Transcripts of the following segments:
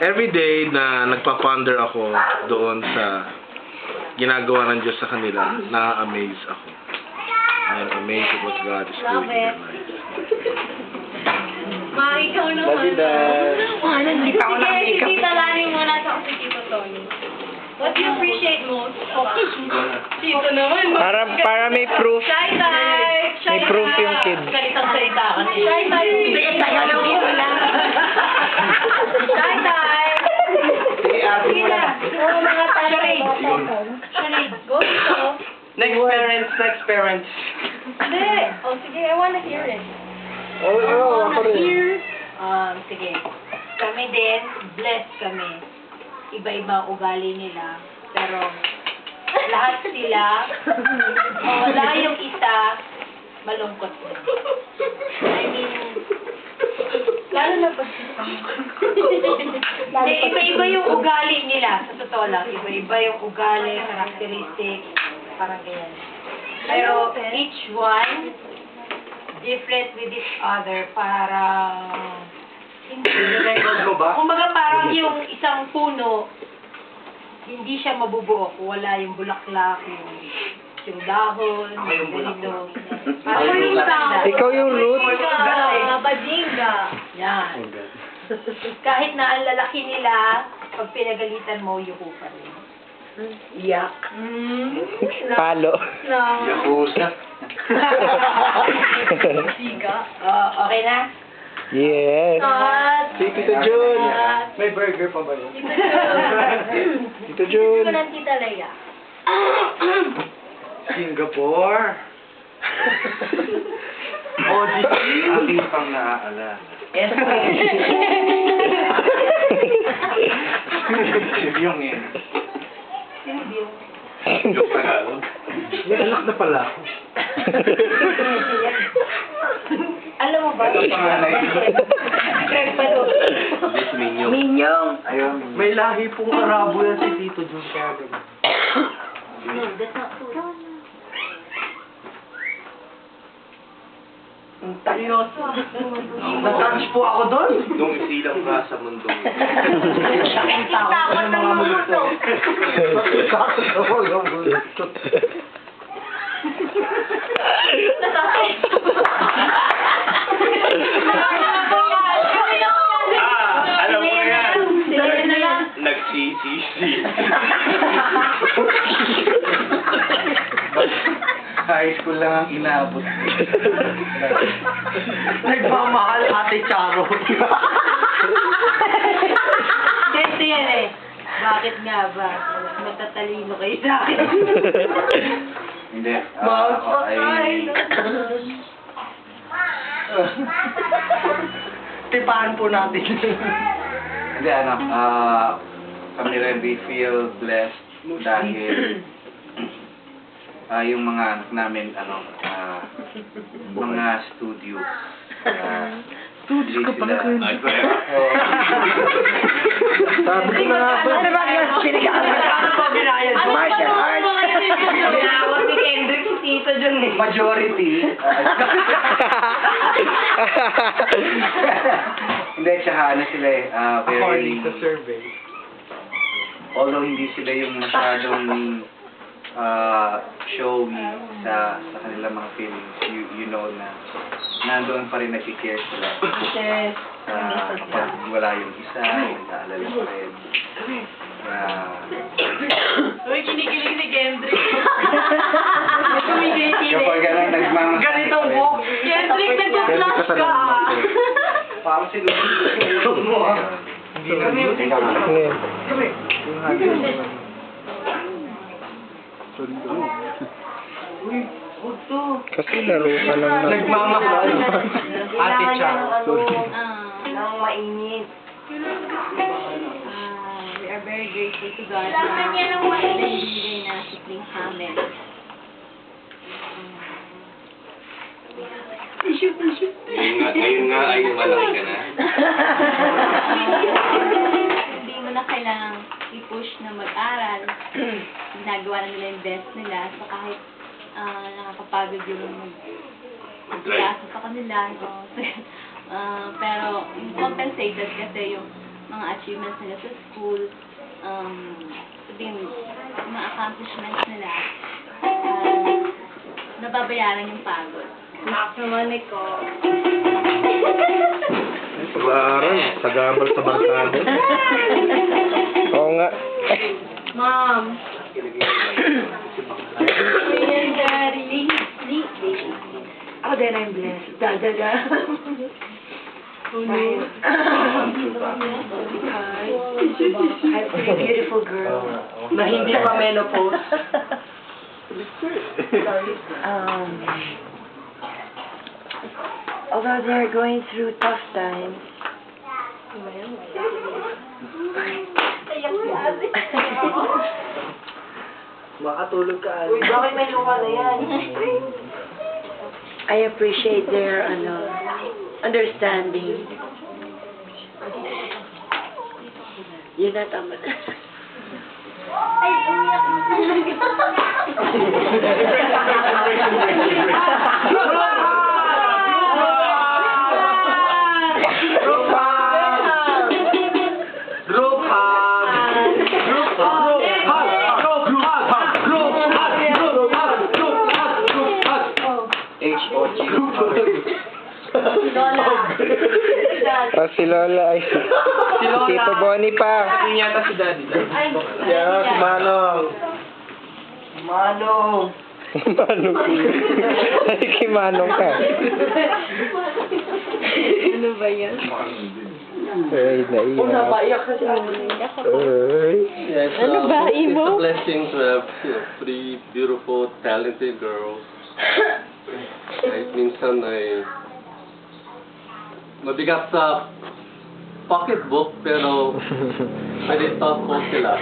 everyday na nagpa-ponder ako doon sa ginagawa ng Diyos sa kanila, na-amaze ako. I'm amazed at what God is doing in their lives. Ma, ikaw naman. Hindi pa ako Sige, si nakikita. Tita Lani muna sa si Tito Tony. What do you appreciate most? Tito naman. Para may proof. Shy type. Shy May proof yung type. kid. Galitang salita ka. Shy type. Hindi, tayo lang yun lang. Shy type. Sige na. Oo, mga charade. Charade. Go dito. Next parents. Hindi. Oh, sige. I wanna hear it. Oo, ako rin. Sige. Kami din, blessed kami. Iba-iba ang ugali nila. Pero, lahat sila, wala yung isa, malungkot na. I mean, lalo na pag hindi, iba-iba yung ugali nila. Sa totoo lang, iba-iba yung ugali, characteristic, parang ganyan. Pero, each one, different with each other, parang kumbaga parang yung isang puno, hindi siya mabubuo kung wala yung bulaklak, yung dahon, yung ganito. Parang yung tao. Ikaw yung root. Badinga. Yan. Kahit na ang lalaki nila, pag pinagalitan mo, yuko pa rin. Yak. Palo. Yakuza. Siga. Okay na? Yes. Si Tito Jun. May burger pa ba yun? Tito Jun. Ito ng Tita Leia. Singapore. OGC. Aking pang naaalala. Yung yun. Sino Bill? Yung Tagalog. May anak na pala ako. Alam mo ba? Ito panganay. Craig pa doon. This Minyong. Minyong. Ayun. May lahi pong Arabo yan si Tito Jun. Kaya ganun. No, that's not true. Seryoso. Na-touch po ako doon. Nung isilang ka sa mundong. Takot ng mga mundo. Alam mo yan. Sige na lang. Nagsisisi. High school lang ang inabot. Nagmamahal Ate Charo. Ganito yan eh. Bakit nga ba? Matatalino kayo sa akin. Hindi. Tipahan po natin. Hindi, kami rin, we feel blessed dahil yung mga anak namin, mga studio. Studio ka pala kayo. Sabi ko na nga ba? Ano ba nga? Pinag-aaral ko, binayad ko. Martial arts. Binawag ni Kendrick si Tito dyan eh. Majority. Hindi, tsaka ano sila eh, very, survey. although hindi sila yung masyadong showy sa kanilang mga feelings, you know na nandoon pa rin nag-care sila. Yes. Kapag wala yung isa, nag-aalala pa rin. Uy, kinikilig si Kendrick. Kapag gano'n nagmamahal. Ganitong book. Kendrick, nagpa-flash ka ah. Parang sinusunod mo ah. Hindi na Kasi laro ka lang na. Nagmamahal. Ate Cha. Nang mainit. We are very grateful to God na nagbibigay na supling sa amin. Ngayon nga ay malaki ka na. Hindi mo na kailangang i-push na mag-aral. Ginagawa na nila yung best nila. So kahit nakakapagod yung mag-klase sa kanila. So, pero yung compensated kasi yung mga achievements nila sa school, sabihin, mga accomplishments nila, nababayaran yung pagod. Naman ko. Pag-aaral, sagabal sa barkada. Oo nga. Mom. Ayan, Daddy. Oh, then I'm blessed. Da. Oh, no. I'm a beautiful girl. Na hindi pa menopause. Although they're going through tough times, Makatulog ka. Uy, bakit may luka na yan? I appreciate their understanding. Yun na, tama na. Ay, umiyak na Si Lola ay si Tito Bonnie pa. Hindi yata si Daddy. Yeah, si Manong. Manong. Manong. Ay, kay Manong ka. Ano ba yan? Ay, naiyak. Napaiyak ka siya. Ay. Yes, Ano ba, It's Imo? a blessing to have three beautiful, talented girls. Kahit minsan ay mabigat sa pocketbook, pero very thoughtful sila.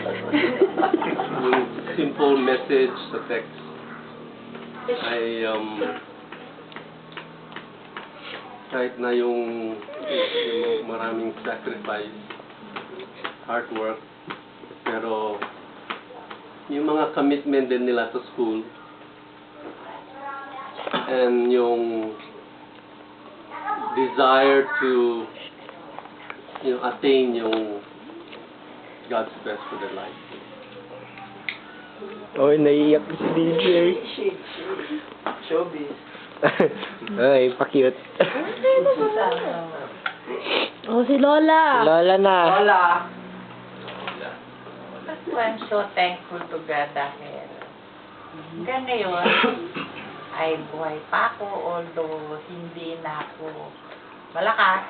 Yung simple message sa text ay kahit na yung maraming sacrifice, hard work, pero yung mga commitment din nila sa school and yung desire to attain yung God's best for their life. Oh, naiiyak si DJ. Showbiz. Ay, pa-cute. Oh, si Lola. Lola na. Hola. I'm so thankful to God dahil hanggang ngayon ay buhay pa ako, although hindi na ako malakas.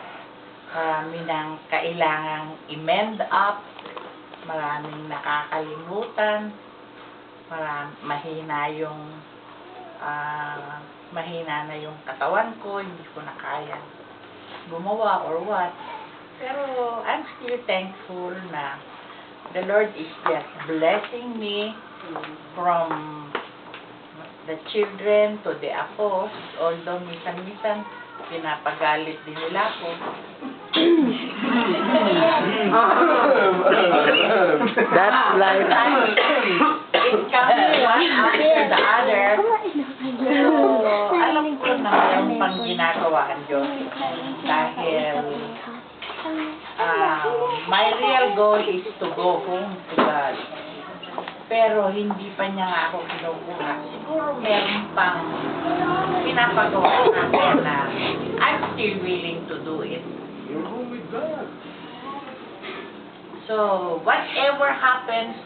Marami nang kailangang i-mend up, maraming nakakalimutan, mahina na yung katawan ko, hindi ko na kaya gumawa or what. Pero I'm still thankful na the Lord is just blessing me from the children to the apos, although minsan-minsan pinapagalit din nila ako. That's life. It comes one after the other. So, alam ko na mayroon pang ginagawa ang Diyos. Dahil my real goal is to go home to God. Pero hindi pa niya nga ako kinukuha. Siguro meron pang pinapagawa natin na I'm still willing to do it. You're home with God. So, whatever happens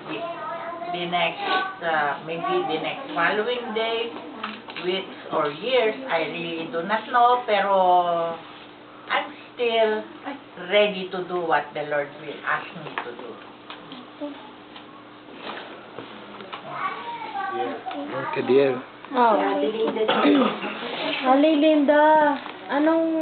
the next, maybe the next following days, weeks, or years, I really do not know, pero I'm still ready to do what the Lord will ask me to do. Okay, dear. Oh. Ali Linda, anong